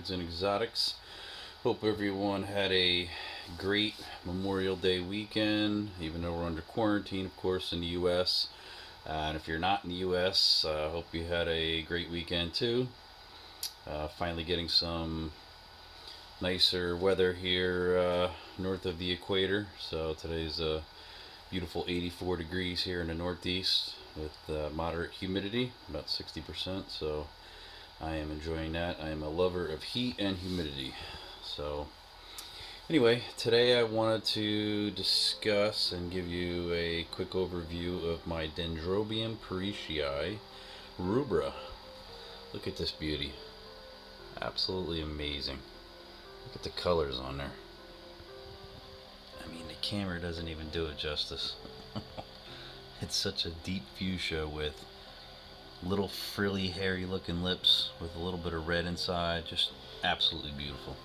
Orchids and Exotics. Hope everyone had a great Memorial Day weekend, even though we're under quarantine, of course, in the U.S. And if you're not in the U.S., hope you had a great weekend too. Finally getting some nicer weather here north of the equator. So today's beautiful 84 degrees here in the Northeast with moderate humidity, about 60%. So I am enjoying that. I am a lover of heat and humidity. So anyway, today I wanted to discuss and give you a quick overview of my Dendrobium Parishii Rubra. Look at this beauty. Absolutely amazing. Look at the colors on there. I mean, the camera doesn't even do it justice. It's such a deep fuchsia with little frilly, hairy looking lips with a little bit of red inside. Just absolutely beautiful.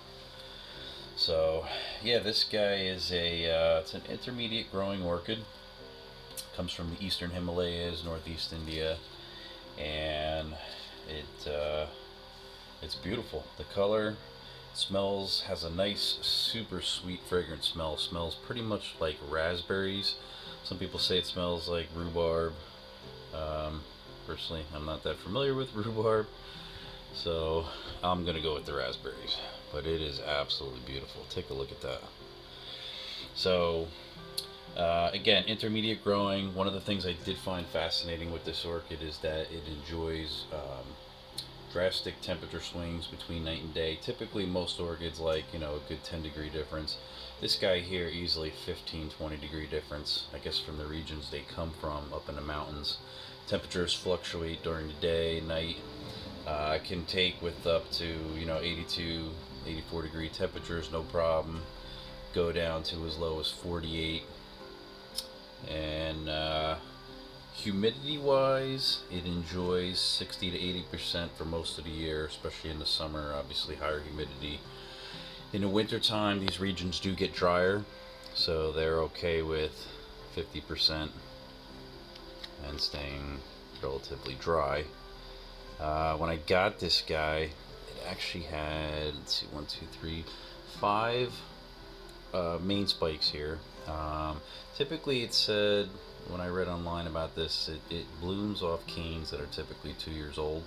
So yeah, this guy is it's an intermediate growing orchid. Comes from the eastern Himalayas, northeast India, and it's beautiful. The color has a nice, super sweet, fragrant smell. Smells pretty much like raspberries. Some people say it smells like rhubarb. Personally, I'm not that familiar with rhubarb, so I'm gonna go with the raspberries. But it is absolutely beautiful. Take a look at that. So again, intermediate growing. One of the things I did find fascinating with this orchid is that it enjoys drastic temperature swings between night and day. Typically most orchids like, a good 10-degree difference. This guy here easily 15-20 degree difference, I guess from the regions they come from up in the mountains. Temperatures fluctuate during the day, night. Can take with up to 82, 84 degree temperatures, no problem. Go down to as low as 48. And humidity wise, it enjoys 60 to 80% for most of the year, especially in the summer. Obviously higher humidity. In the winter time, these regions do get drier, so they're okay with 50% and staying relatively dry. When I got this guy, it actually had, let's see, 1, 2, 3, 5 main spikes here. Typically it said, when I read online about this, it blooms off canes that are typically 2 years old.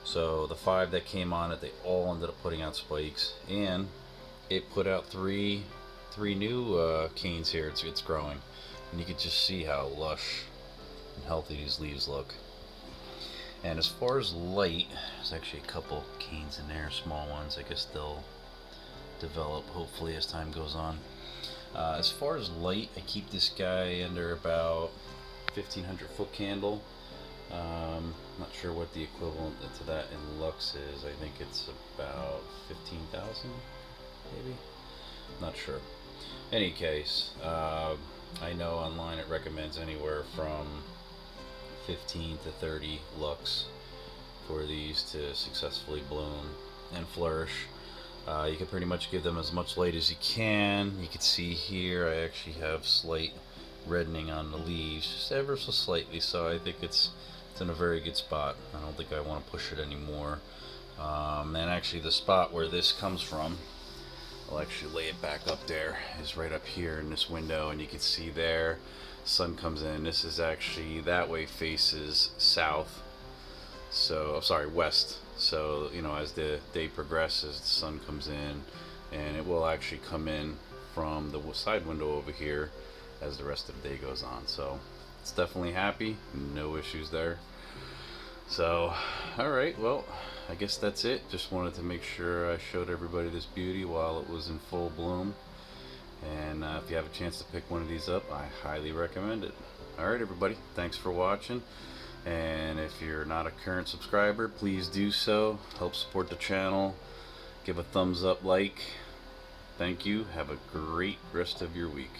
So the 5 that came on it, they all ended up putting out spikes, and it put out three new canes here. It's growing, and you can just see how lush and healthy these leaves look. And as far as light, there's actually a couple canes in there, small ones. I guess they'll develop hopefully as time goes on. As far as light, I keep this guy under about 1500 foot candle. Not sure what the equivalent to that in lux is. I think it's about 15,000 maybe, not sure. Any case, I know online it recommends anywhere from 15 to 30 lux for these to successfully bloom and flourish. You can pretty much give them as much light as you can. You can see here I actually have slight reddening on the leaves, just ever so slightly, so I think it's in a very good spot. I don't think I want to push it anymore. And actually the spot where this comes from, I'll actually lay it back up there, is right up here in this window, and you can see there sun comes in. This is actually, that way faces south, so sorry, west. So as the day progresses, the sun comes in, and it will actually come in from the side window over here as the rest of the day goes on. So it's definitely happy, no issues there. So alright, well, I guess that's it. Just wanted to make sure I showed everybody this beauty while it was in full bloom. And if you have a chance to pick one of these up, I highly recommend it. Alright everybody, thanks for watching. And if you're not a current subscriber, please do so. Help support the channel. Give a thumbs up, like. Thank you. Have a great rest of your week.